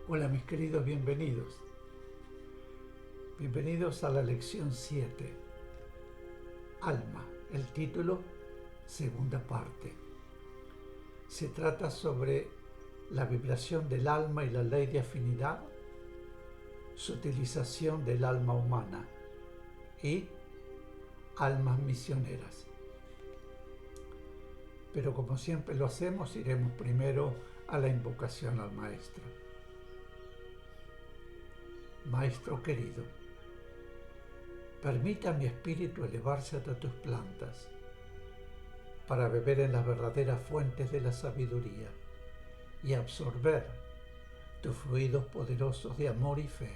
Hola mis queridos, bienvenidos. Bienvenidos a la lección 7. Alma, el título, segunda parte. Se trata sobre la vibración del alma y la ley de afinidad, su utilización del alma humana y almas misioneras. Pero como siempre lo hacemos, iremos primero a la invocación al Maestro. Maestro querido, permita a mi espíritu elevarse hasta tus plantas, para beber en las verdaderas fuentes de la sabiduría y absorber tus fluidos poderosos de amor y fe,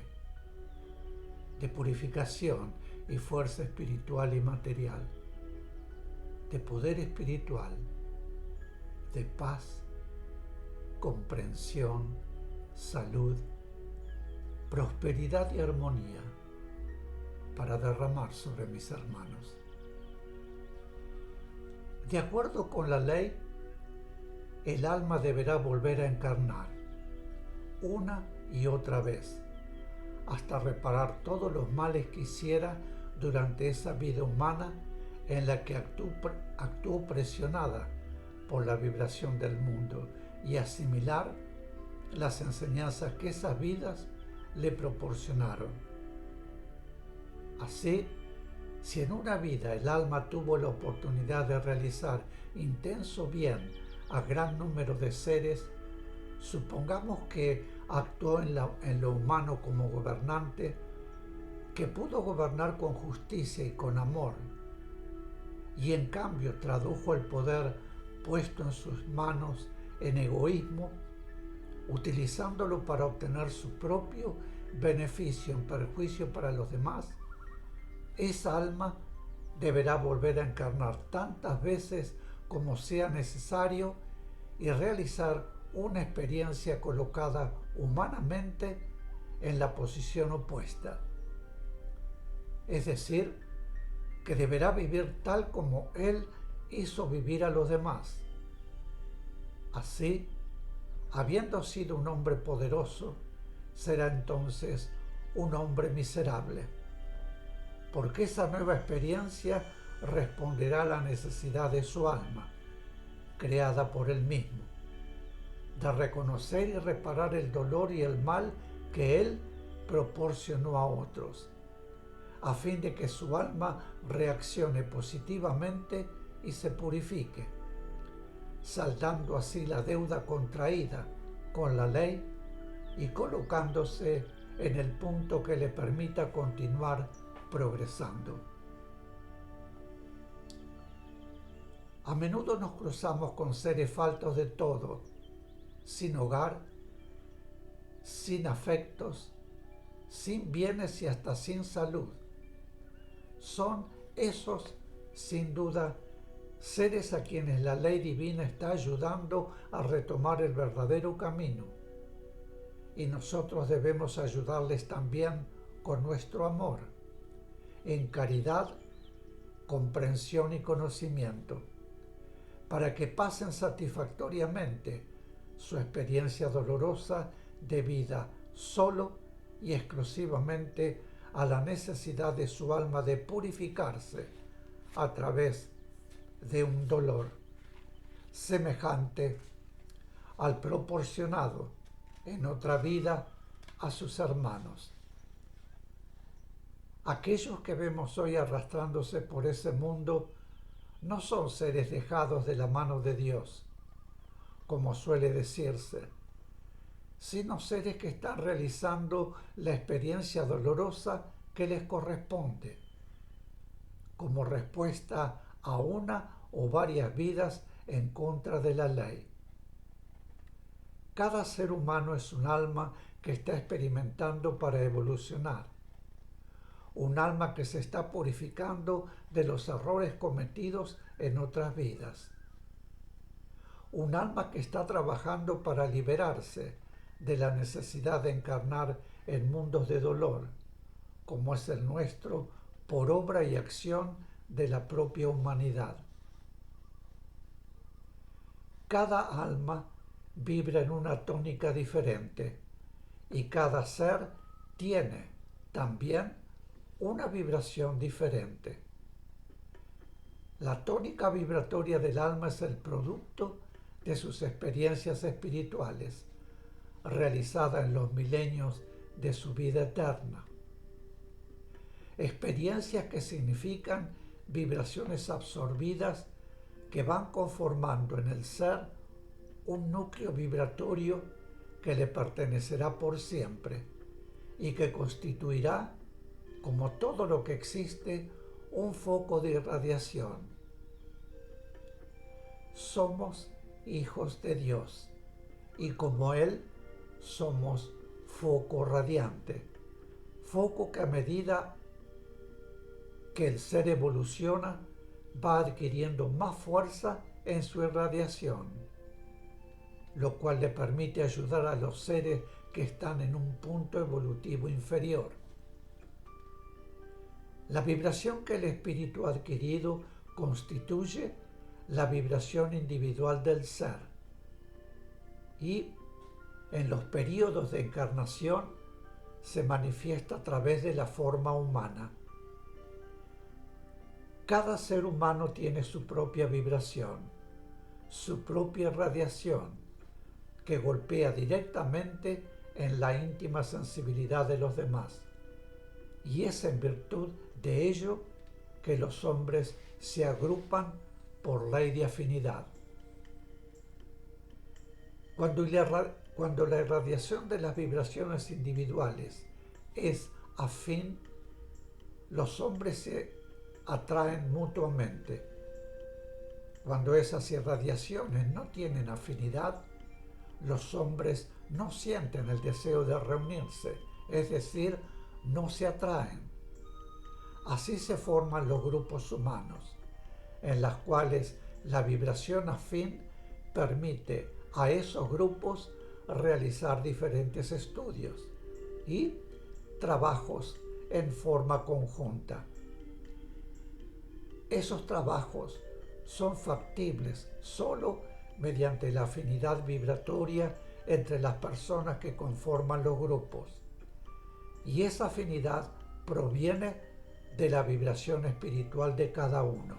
de purificación y fuerza espiritual y material, de poder espiritual, de paz, comprensión, salud, prosperidad y armonía para derramar sobre mis hermanos. De acuerdo con la ley, el alma deberá volver a encarnar una y otra vez hasta reparar todos los males que hiciera durante esa vida humana en la que actuó presionada por la vibración del mundo y asimilar las enseñanzas que esas vidas le proporcionaron. Así, si en una vida el alma tuvo la oportunidad de realizar intenso bien a gran número de seres, supongamos que actuó en lo humano como gobernante, que pudo gobernar con justicia y con amor, y en cambio tradujo el poder puesto en sus manos en egoísmo, utilizándolo para obtener su propio beneficio en perjuicio para los demás, esa alma deberá volver a encarnar tantas veces como sea necesario y realizar una experiencia colocada humanamente en la posición opuesta. Es decir, que deberá vivir tal como Él hizo vivir a los demás. Así, habiendo sido un hombre poderoso, será entonces un hombre miserable, porque esa nueva experiencia responderá a la necesidad de su alma, creada por él mismo, de reconocer y reparar el dolor y el mal que él proporcionó a otros, a fin de que su alma reaccione positivamente y se purifique, saldando así la deuda contraída con la ley y colocándose en el punto que le permita continuar progresando. A menudo nos cruzamos con seres faltos de todo, sin hogar, sin afectos, sin bienes y hasta sin salud. Son esos, sin duda, seres a quienes la ley divina está ayudando a retomar el verdadero camino. Y nosotros debemos ayudarles también con nuestro amor, en caridad, comprensión y conocimiento, para que pasen satisfactoriamente su experiencia dolorosa debida solo y exclusivamente a la necesidad de su alma de purificarse a través de un dolor semejante al proporcionado en otra vida a sus hermanos. Aquellos que vemos hoy arrastrándose por ese mundo no son seres dejados de la mano de Dios, como suele decirse, sino seres que están realizando la experiencia dolorosa que les corresponde, como respuesta a una o varias vidas en contra de la ley. Cada ser humano es un alma que está experimentando para evolucionar, un alma que se está purificando de los errores cometidos en otras vidas, un alma que está trabajando para liberarse de la necesidad de encarnar en mundos de dolor, como es el nuestro, por obra y acción de la propia humanidad. Cada alma vibra en una tónica diferente y cada ser tiene también una vibración diferente. La tónica vibratoria del alma es el producto de sus experiencias espirituales, realizadas en los milenios de su vida eterna. Experiencias que significan vibraciones absorbidas que van conformando en el ser un núcleo vibratorio que le pertenecerá por siempre y que constituirá, como todo lo que existe, un foco de irradiación. Somos hijos de Dios y como Él somos foco radiante, foco que a medida que el ser evoluciona va adquiriendo más fuerza en su irradiación, lo cual le permite ayudar a los seres que están en un punto evolutivo inferior. La vibración que el espíritu ha adquirido constituye la vibración individual del ser y en los periodos de encarnación se manifiesta a través de la forma humana. Cada ser humano tiene su propia vibración, su propia radiación, que golpea directamente en la íntima sensibilidad de los demás. Y es en virtud de ello que los hombres se agrupan por ley de afinidad. Cuando la irradiación de las vibraciones individuales es afín, los hombres se atraen mutuamente. Cuando esas irradiaciones no tienen afinidad, los hombres no sienten el deseo de reunirse, es decir, no se atraen. Así se forman los grupos humanos, en los cuales la vibración afín permite a esos grupos realizar diferentes estudios y trabajos en forma conjunta. Esos trabajos son factibles solo mediante la afinidad vibratoria entre las personas que conforman los grupos. Y esa afinidad proviene de la vibración espiritual de cada uno.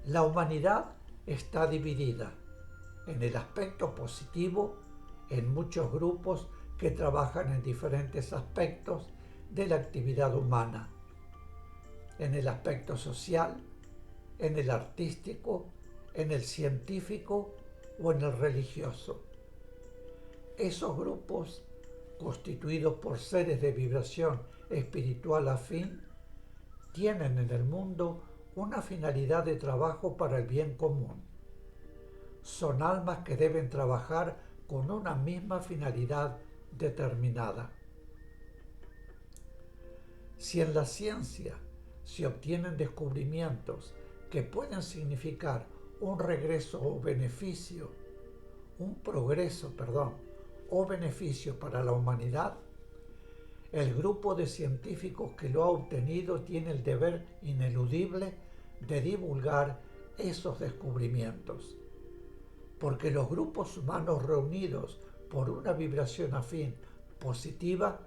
La humanidad está dividida en el aspecto positivo en muchos grupos que trabajan en diferentes aspectos de la actividad humana, en el aspecto social, en el artístico, en el científico o en el religioso. Esos grupos, constituidos por seres de vibración espiritual afín, tienen en el mundo una finalidad de trabajo para el bien común. Son almas que deben trabajar con una misma finalidad determinada. Si en la ciencia se obtienen descubrimientos que pueden significar un progreso o beneficio para la humanidad, el grupo de científicos que lo ha obtenido tiene el deber ineludible de divulgar esos descubrimientos, porque los grupos humanos reunidos por una vibración afín positiva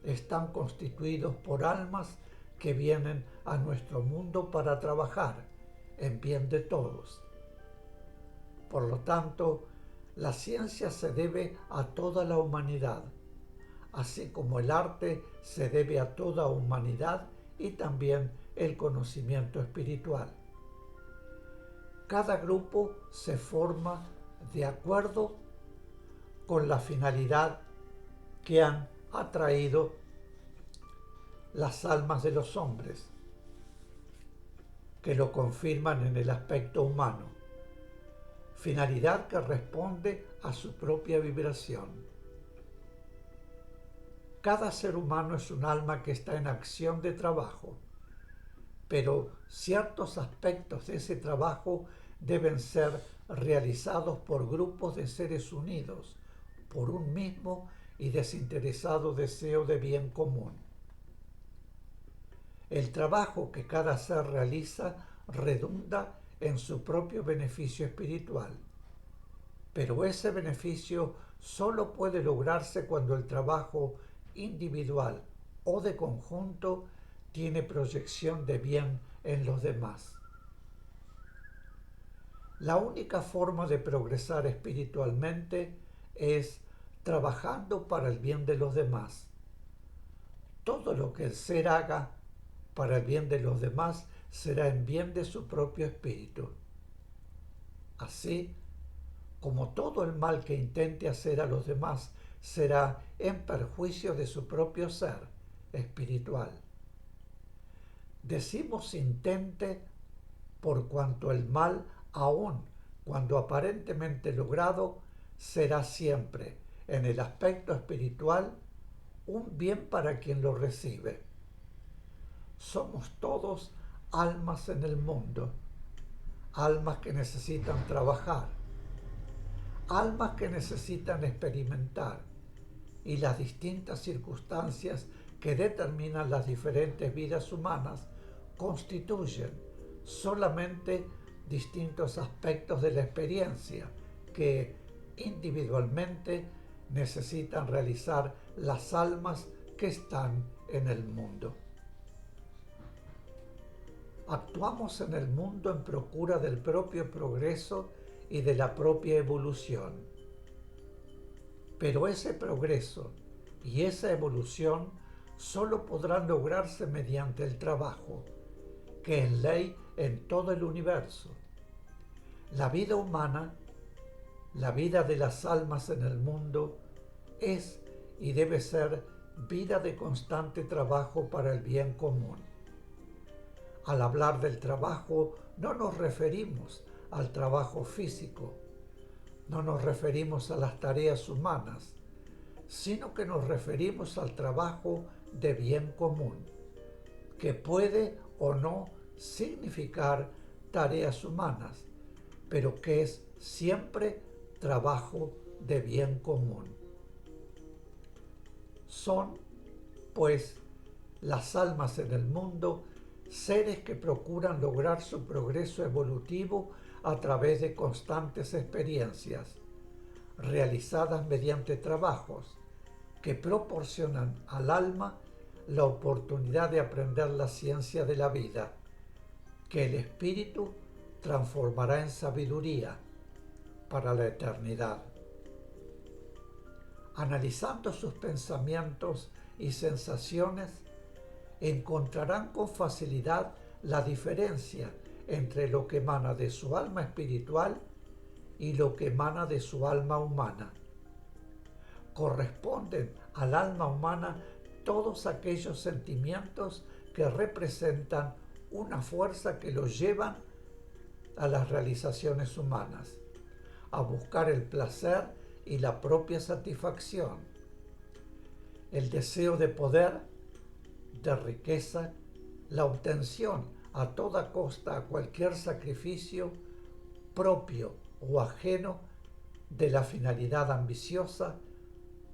están constituidos por almas que vienen a nuestro mundo para trabajar en bien de todos. Por lo tanto, la ciencia se debe a toda la humanidad, así como el arte se debe a toda humanidad y también el conocimiento espiritual. Cada grupo se forma de acuerdo con la finalidad que han atraído las almas de los hombres, que lo confirman en el aspecto humano, finalidad que responde a su propia vibración. Cada ser humano es un alma que está en acción de trabajo, pero ciertos aspectos de ese trabajo deben ser realizados por grupos de seres unidos por un mismo y desinteresado deseo de bien común. El trabajo que cada ser realiza redunda en su propio beneficio espiritual. pero ese beneficio solo puede lograrse cuando el trabajo individual o de conjunto tiene proyección de bien en los demás. La única forma de progresar espiritualmente es trabajando para el bien de los demás. Todo lo que el ser haga para el bien de los demás será en bien de su propio espíritu. Así como todo el mal que intente hacer a los demás será en perjuicio de su propio ser espiritual. Decimos intente por cuanto el mal, aun cuando aparentemente logrado, será siempre, en el aspecto espiritual, un bien para quien lo recibe. Somos todos almas en el mundo, almas que necesitan trabajar, almas que necesitan experimentar, y las distintas circunstancias que determinan las diferentes vidas humanas constituyen solamente distintos aspectos de la experiencia que individualmente necesitan realizar las almas que están en el mundo. Actuamos en el mundo en procura del propio progreso y de la propia evolución. Pero ese progreso y esa evolución solo podrán lograrse mediante el trabajo, que es ley en todo el universo. La vida humana, la vida de las almas en el mundo, es y debe ser vida de constante trabajo para el bien común. Al hablar del trabajo, no nos referimos al trabajo físico, no nos referimos a las tareas humanas, sino que nos referimos al trabajo de bien común, que puede o no significar tareas humanas, pero que es siempre trabajo de bien común. Son, pues, las almas en el mundo seres que procuran lograr su progreso evolutivo a través de constantes experiencias, realizadas mediante trabajos que proporcionan al alma la oportunidad de aprender la ciencia de la vida, que el espíritu transformará en sabiduría para la eternidad. Analizando sus pensamientos y sensaciones, encontrarán con facilidad la diferencia entre lo que emana de su alma espiritual y lo que emana de su alma humana. Corresponden al alma humana todos aquellos sentimientos que representan una fuerza que los llevan a las realizaciones humanas, a buscar el placer y la propia satisfacción, el deseo de poder, de riqueza, la obtención a toda costa, a cualquier sacrificio propio o ajeno de la finalidad ambiciosa.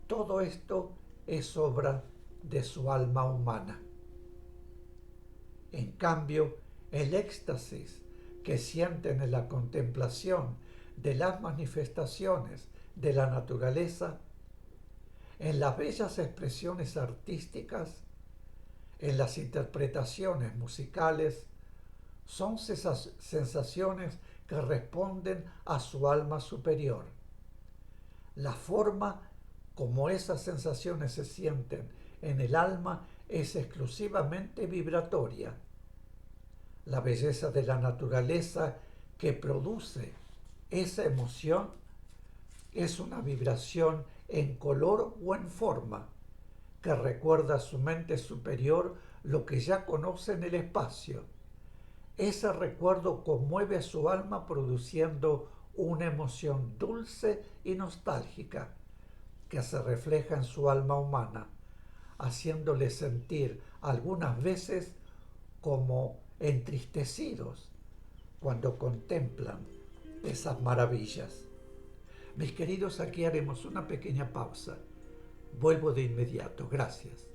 Todo esto es obra de su alma humana. En cambio, el éxtasis que sienten en la contemplación de las manifestaciones de la naturaleza, en las bellas expresiones artísticas, en las interpretaciones musicales, son sensaciones que responden a su alma superior. La forma como esas sensaciones se sienten en el alma es exclusivamente vibratoria. La belleza de la naturaleza que produce esa emoción es una vibración en color o en forma que recuerda a su mente superior lo que ya conoce en el espacio. Ese recuerdo conmueve a su alma produciendo una emoción dulce y nostálgica que se refleja en su alma humana, haciéndole sentir algunas veces como entristecidos cuando contemplan esas maravillas. Mis queridos, aquí haremos una pequeña pausa. Vuelvo de inmediato. Gracias.